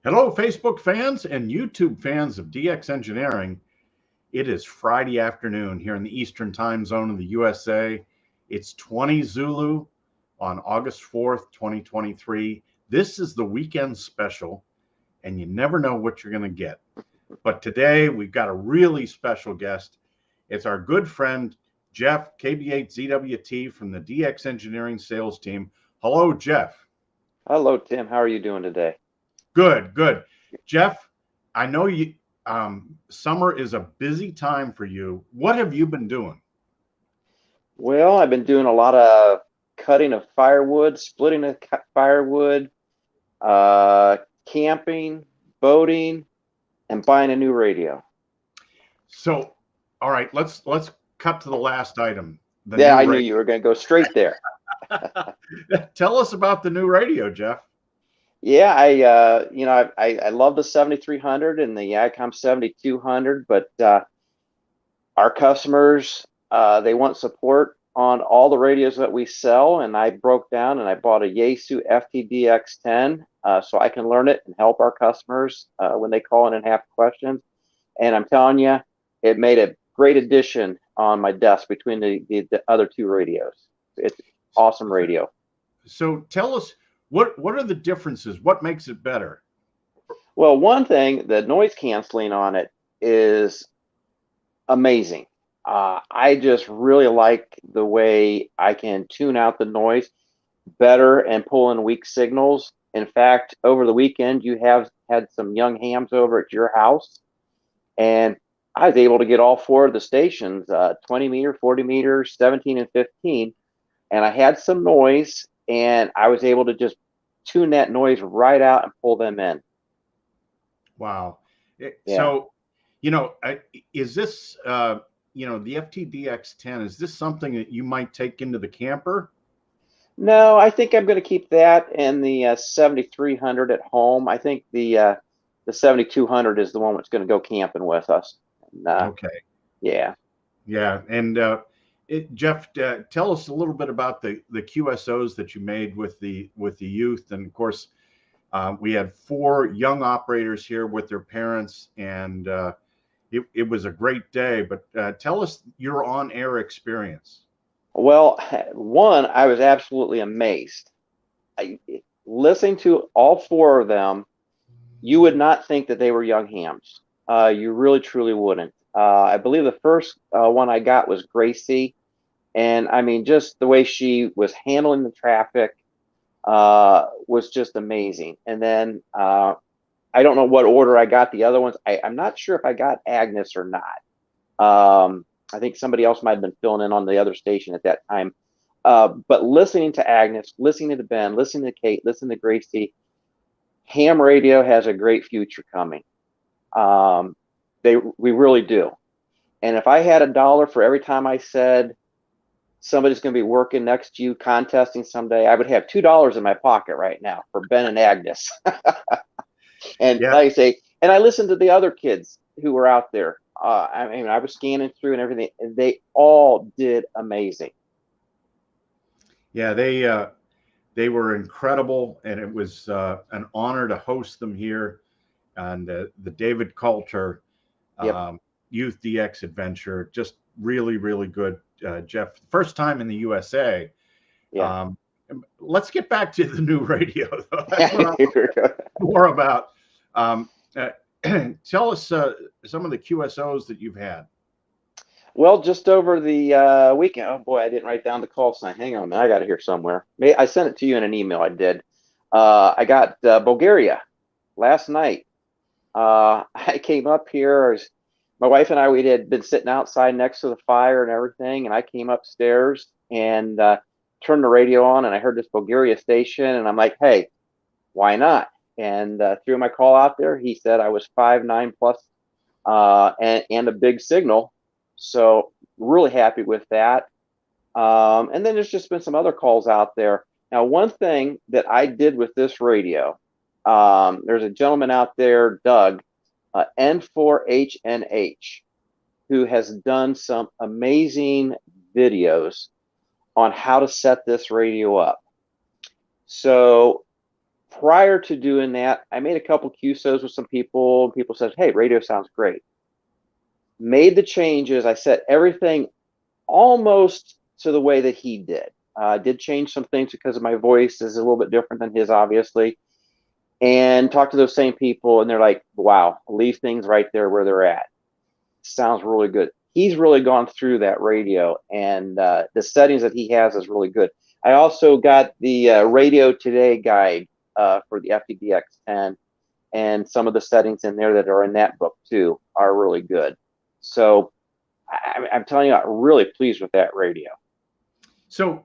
Hello, Facebook fans and YouTube fans of DX Engineering. It is Friday afternoon here in the Eastern Time Zone of the USA. It's 20 Zulu on August 4th, 2023. This is the weekend special, and you never know what you're going to get. But today we've got a really special guest. It's our good friend, Jeff, KB8ZWT from the DX Engineering sales team. Hello, Jeff. Hello, Tim. How are you doing today? Good, good. Jeff, I know summer is a busy time for you. What have you been doing? Well, I've been doing a lot of cutting of firewood, splitting of firewood, uh, camping, boating, and buying a new radio. So, all right, let's cut to the last item, the Yeah, new I knew radio. you were going to go straight there. Tell us about the new radio, Jeff. Yeah, I love the 7300 and the ICOM 7200, but our customers, they want support on all the radios that we sell, and I broke down and I bought a Yaesu FTDX10 so I can learn it and help our customers when they call in and have questions. And I'm telling you, it made a great addition on my desk between the other two radios. It's awesome radio. So tell us what are the differences? What makes it better? Well, one thing, the noise canceling on it is amazing. I just really like the way I can tune out the noise better and pull in weak signals. In fact, over the weekend, you have had some young hams over at your house, and I was able to get all four of the stations 20 meter, 40 meters, 17, and 15. And I had some noise, and I was able to just tune that noise right out and pull them in. Wow. Yeah. So, is this the FTDX10, is this something that you might take into the camper? No, I think I'm going to keep that and the 7300 at home. I think the 7200 is the one that's going to go camping with us. And, Okay. yeah. Yeah, and Jeff, tell us a little bit about the QSOs that you made with the youth, and of course, we had four young operators here with their parents, and it was a great day. But tell us your on-air experience. Well, one, I was absolutely amazed. I, Listening to all four of them, you would not think that they were young hams. You really, truly wouldn't. I believe the first one I got was Gracie. And I mean, just the way she was handling the traffic was just amazing. And then I don't know what order I got the other ones. I'm not sure if I got Agnes or not. I think somebody else might have been filling in on the other station at that time. But listening to Agnes, listening to Ben, listening to Kate, listening to Gracie, ham radio has a great future coming. We really do. And if I had $1 for every time I said somebody's going to be working next to you contesting someday, I would have $2 in my pocket right now for Ben and Agnes. And Yeah, like I say, and I listened to the other kids who were out there. I mean, I was scanning through and everything, and they all did amazing. yeah, they were incredible, and it was an honor to host them here on the David Coulter Yep. Youth DX adventure. Just really, really good, Jeff. First time in the USA. Yeah. Um, let's get back to the new radio, though. That's what I'm more about. Um, uh, Tell us some of the QSOs that you've had. Well, just over the weekend. Oh boy, I didn't write down the call sign. Hang on a minute, I got it here somewhere. I sent it to you in an email. I did. I got Bulgaria last night. I came up here. My wife and I, we had been sitting outside next to the fire and everything, and I came upstairs and turned the radio on, and I heard this Bulgaria station, and I'm like, hey, why not? And threw my call out there. He said I was 5'9" plus and a big signal. So really happy with that. And then there's just been some other calls out there. Now, one thing that I did with this radio, there's a gentleman out there, Doug, N4HNH, who has done some amazing videos on how to set this radio up. So prior to doing that, I made a couple QSOs with some people. People said, "Hey, radio sounds great." Made the changes. I set everything almost to the way that he did. I did change some things because of my voice is a little bit different than his, obviously. And talk to those same people, and they're like, "Wow, leave things right there where they're at. Sounds really good." He's really gone through that radio, and the settings that he has is really good. I also got the Radio Today guide for the FTDX10, and some of the settings in there that are in that book too are really good. So I'm telling you, I'm really pleased with that radio. So,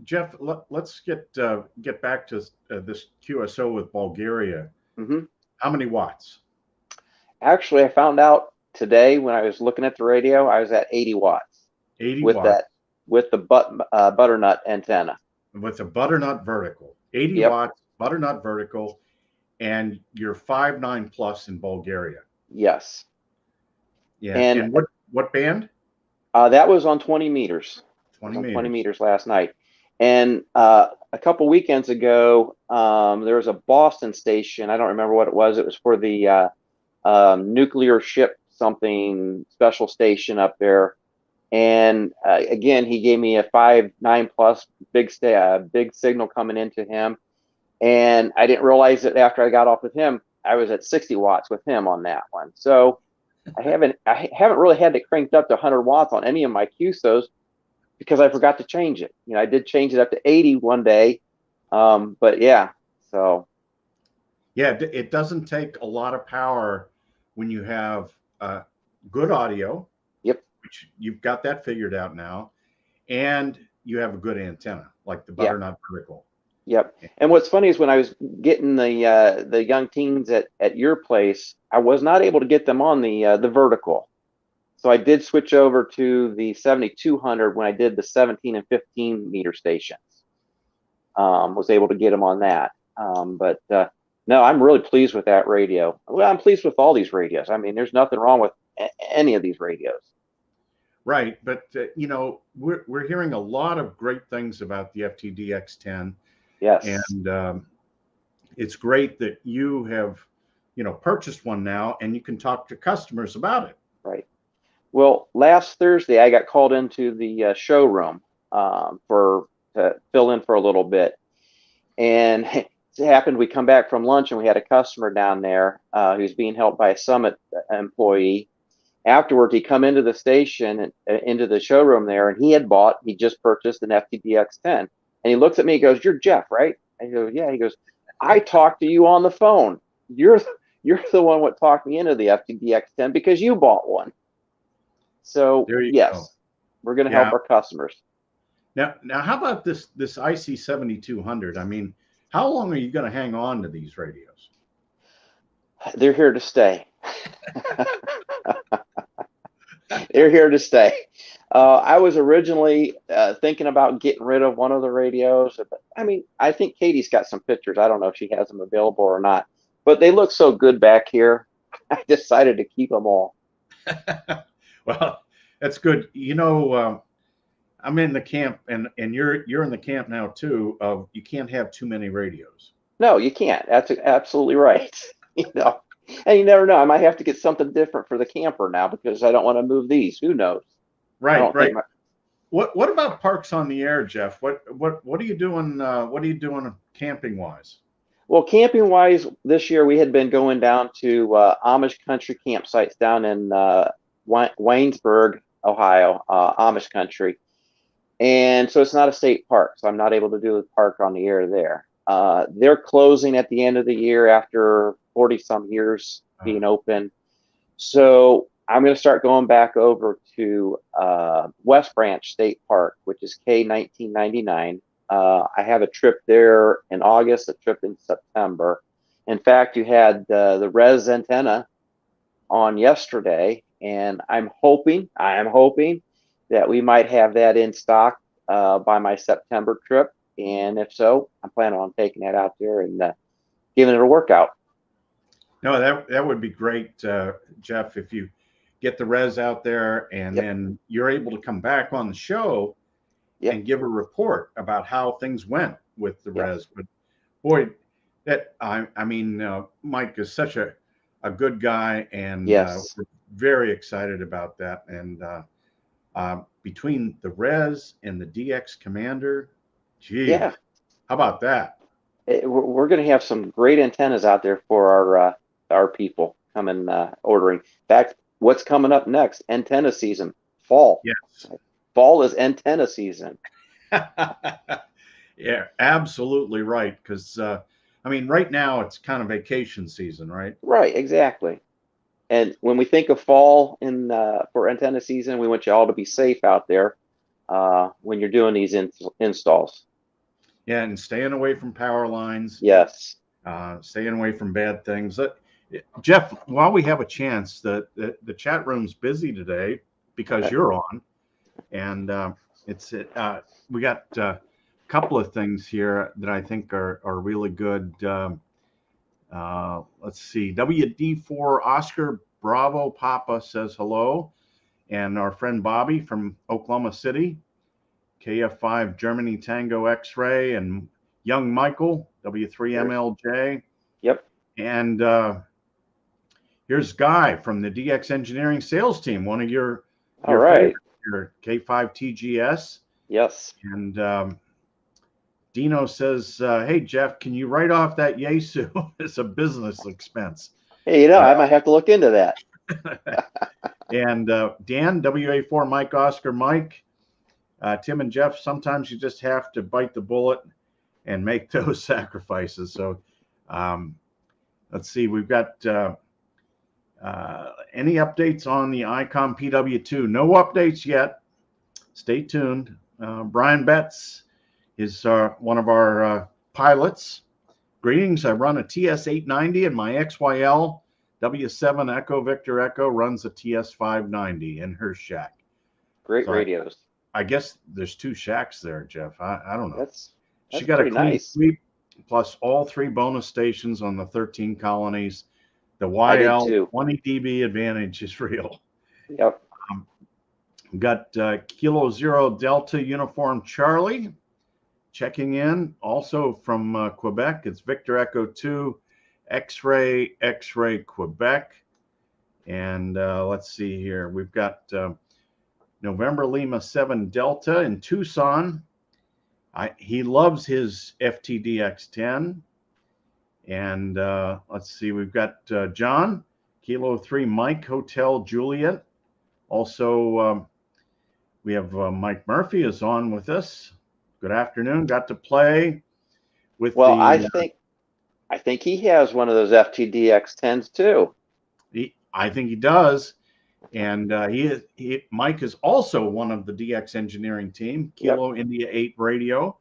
Jeff, let's get back to this QSO with Bulgaria. Mm-hmm. How many watts? Actually, I found out today when I was looking at the radio, I was at 80 watts. 80 with watts. With the butternut antenna. With a butternut vertical. 80 Yep. watts, butternut vertical, and you're 5.9 plus in Bulgaria. Yes. Yeah. And what band? That was on 20 meters. 20 meters last night. And a couple weekends ago, there was a Boston station. I don't remember what it was. It was for the nuclear ship something special station up there. And again, he gave me a 5.9 plus big signal coming into him. And I didn't realize that after I got off with him, I was at 60 watts with him on that one. So I haven't really had it cranked up to 100 watts on any of my QSOs because I forgot to change it. I did change it up to 80 one day. But yeah, so. Yeah, it doesn't take a lot of power when you have good audio. Yep. Which you've got that figured out now. And you have a good antenna, like the butternut vertical. Yep. And what's funny is when I was getting the young teens at your place, I was not able to get them on the vertical. So I did switch over to the 7200 when I did the 17 and 15 meter stations. Was able to get them on that. But no, I'm really pleased with that radio. Well, I'm pleased with all these radios. I mean, there's nothing wrong with any of these radios. Right. But, we're hearing a lot of great things about the FTDX10. Yes. And it's great that you have, purchased one now and you can talk to customers about it. Right. Well, last Thursday, I got called into the showroom to fill in for a little bit. And it happened, we come back from lunch and we had a customer down there who's being helped by a Summit employee. Afterwards, he come into the station, into the showroom there, and he just purchased an FTDX10. And he looks at me, he goes, "You're Jeff, right?" I go, "Yeah." He goes, "I talked to you on the phone. You're the one what talked me into the FTDX10 because you bought one." So yes, we're going to help our customers. Now, how about this IC 7200? I mean, how long are you going to hang on to these radios? They're here to stay. They're here to stay. I was originally thinking about getting rid of one of the radios. But, I mean, I think Katie's got some pictures. I don't know if she has them available or not. But they look so good back here. I decided to keep them all. Well, that's good. I'm in the camp, and you're in the camp now too. Of you can't have too many radios. No, you can't. That's absolutely right. And you never know. I might have to get something different for the camper now because I don't want to move these. Who knows? Right. What about Parks on the Air, Jeff? What are you doing? What are you doing camping wise? Well, camping wise, this year we had been going down to Amish country campsites down in Waynesburg, Ohio, Amish country. And so it's not a state park, so I'm not able to do the Park on the Air there. They're closing at the end of the year after 40 some years being open. So I'm going to start going back over to West Branch State Park, which is K1999. I have a trip there in August, a trip in September. In fact, you had the res antenna on yesterday, and I'm hoping that we might have that in stock by my September trip. And if so, I'm planning on taking that out there and giving it a workout. No, that would be great, Jeff, if you get the res out there and then you're able to come back on the show and give a report about how things went with the res. But boy, I mean, Mike is such a good guy, and Yes. we're very excited about that. And between the Res and the DX Commander, Yeah. geez, how about that? We're going to have some great antennas out there for our people coming ordering. In fact, what's coming up next? Antenna season, fall. Yes. Fall is antenna season. Yeah, absolutely right. Because I mean, right now it's kind of vacation season, right? Right, exactly. And when we think of fall in for antenna season, we want you all to be safe out there when you're doing these installs. Yeah, and staying away from power lines, Yes. staying away from bad things. Jeff, while we have a chance, the chat room's busy today because you're on, and it's we got a couple of things here that I think are really good. Let's see, WD4 Oscar Bravo Papa says hello, and our friend Bobby from Oklahoma City, KF5 Germany Tango X-Ray, and young Michael W3MLJ, Yep. and here's Guy from the DX Engineering sales team, one of your All right. favorites, your K5 TGS. Yes. And Dino says, "Hey Jeff, can you write off that Yaesu as a business expense?" Hey, I might have to look into that. And Dan, WA4 Mike Oscar Mike, Tim and Jeff, sometimes you just have to bite the bullet and make those sacrifices. So let's see, we've got any updates on the ICOM PW2? No updates yet. Stay tuned. Brian Betts is one of our pilots. Greetings. I run a TS890 and my XYL W7 Echo Victor Echo runs a TS590 in her shack. Great So radios. I guess there's two shacks there, Jeff. I don't know. That's She got a pretty clean nice. sweep plus all 3 bonus stations on the 13 colonies. The I did YL too. 20 dB advantage is real. Yep. Got Kilo Zero Delta Uniform Charlie checking in. Also from Quebec, it's Victor Echo 2 X-Ray Quebec. And let's see here. We've got November Lima 7 Delta in Tucson. He loves his FTDX10. And let's see, we've got John, Kilo 3 Mike Hotel Juliet. Also, we have Mike Murphy is on with us. Good afternoon. Got to play with I think he has one of those FTDX10s too. I think he does. And Mike is also one of the DX engineering team, Kilo India 8 radio.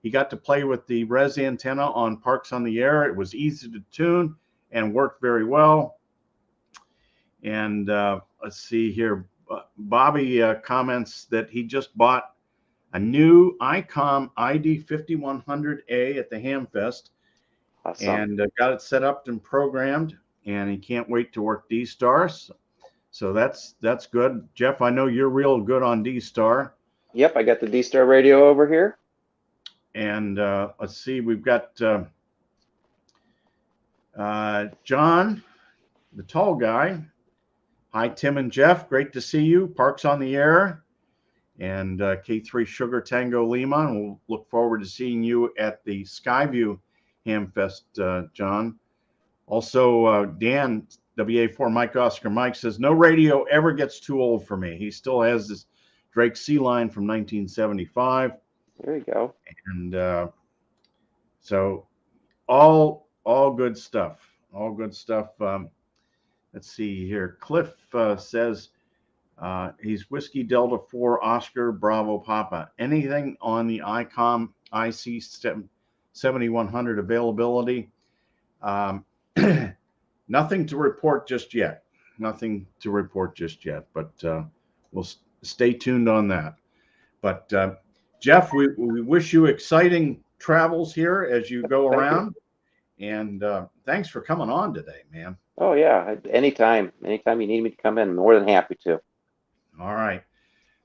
He got to play with the res antenna on Parks on the Air. It was easy to tune and worked very well. And let's see here. Bobby comments that he just bought a new ICOM ID 5100A at the Hamfest. Awesome. And got it set up and programmed, and he can't wait to work D-Stars. So that's good. Jeff, I know you're real good on D-Star. Yep, I got the D-Star radio over here. And let's see, we've got John, the tall guy. Hi, Tim and Jeff. Great to see you. Parks on the Air and K3 Sugar Tango Lima. And we'll look forward to seeing you at the Skyview Hamfest, John. Also, Dan, WA4 Mike Oscar Mike says, no radio ever gets too old for me. He still has this Drake C line from 1975. There you go. And so all good stuff. All good stuff. Let's see here. Cliff says he's Whiskey Delta 4 Oscar Bravo Papa. Anything on the ICOM IC 7100 availability? Nothing to report just yet. Nothing to report just yet, but we'll stay tuned on that. But Jeff, we wish you exciting travels here as you go around. And thanks for coming on today, man. Oh, yeah. Anytime you need me to come in, I'm more than happy to. All right.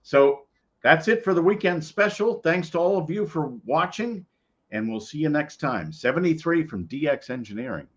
So that's it for the weekend special. Thanks to all of you for watching. and we'll see you next time. 73 from DX Engineering.